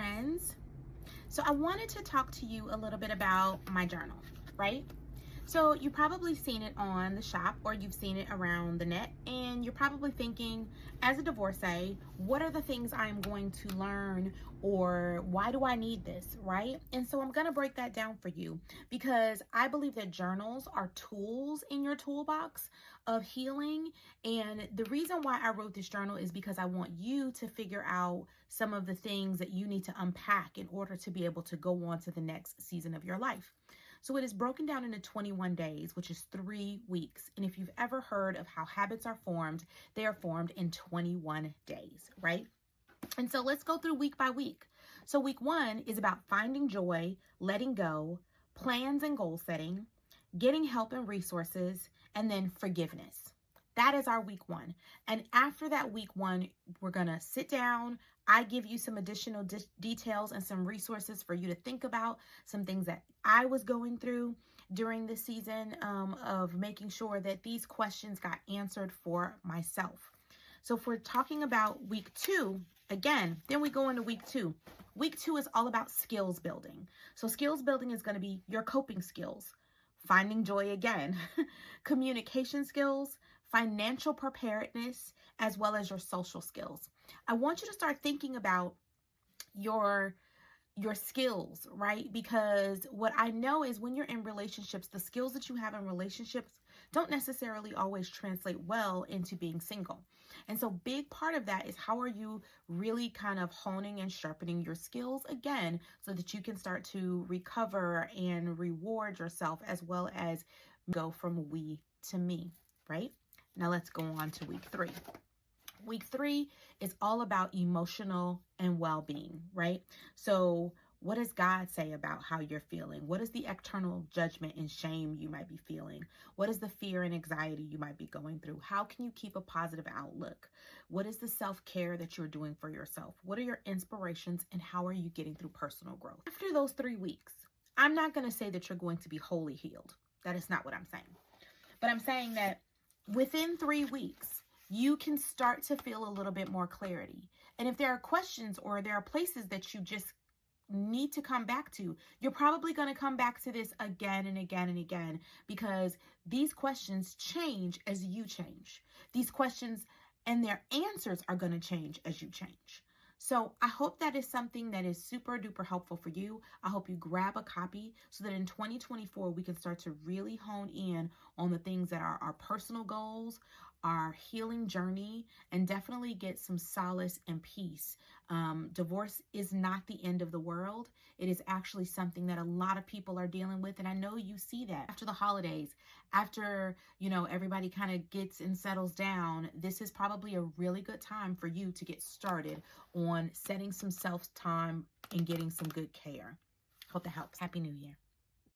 friends. So I wanted to talk to you a little bit about my journal, right? So you've probably seen it on the shop or you've seen it around the net, and you're probably thinking, as a divorcee, what are the things I'm going to learn, or why do I need this, right? And so I'm going to break that down for you, because I believe that journals are tools in your toolbox of healing. And the reason why I wrote this journal is because I want you to figure out some of the things that you need to unpack in order to be able to go on to the next season of your life. So it is broken down into 21 days, which is 3 weeks. And if you've ever heard of how habits are formed, they are formed in 21 days, right? And so let's go through week by week. So week 1 is about finding joy, letting go, plans and goal setting, getting help and resources, and then forgiveness. That is our week 1. And after that week 1, we're going to sit down. I give you some additional details and some resources for you to think about, some things that I was going through during this season of making sure that these questions got answered for myself. So if we're talking about week 2, again, then we go into week 2. Week 2 is all about skills building. So skills building is going to be your coping skills, finding joy again, communication skills, financial preparedness, as well as your social skills. I want you to start thinking about your skills, right? Because what I know is when you're in relationships, the skills that you have in relationships don't necessarily always translate well into being single. And so big part of that is, how are you really kind of honing and sharpening your skills again, so that you can start to recover and reward yourself, as well as go from we to me, right? Now let's go on to week 3. Week 3 is all about emotional and well-being, right? So what does God say about how you're feeling? What is the external judgment and shame you might be feeling? What is the fear and anxiety you might be going through? How can you keep a positive outlook? What is the self-care that you're doing for yourself? What are your inspirations, and how are you getting through personal growth? After those 3 weeks, I'm not going to say that you're going to be wholly healed. That is not what I'm saying. But I'm saying that within 3 weeks, you can start to feel a little bit more clarity. And if there are questions or there are places that you just need to come back to, you're probably going to come back to this again and again and again, because these questions change as you change. These questions and their answers are going to change as you change. So I hope that is something that is super duper helpful for you. I hope you grab a copy so that in 2024, we can start to really hone in on the things that are our personal goals, our healing journey, and definitely get some solace and peace. Divorce is not the end of the world. It is actually something that a lot of people are dealing with. And I know you see that after the holidays, after, everybody kind of gets and settles down, this is probably a really good time for you to get started on setting some self-time and getting some good care. Hope that helps. Happy New Year.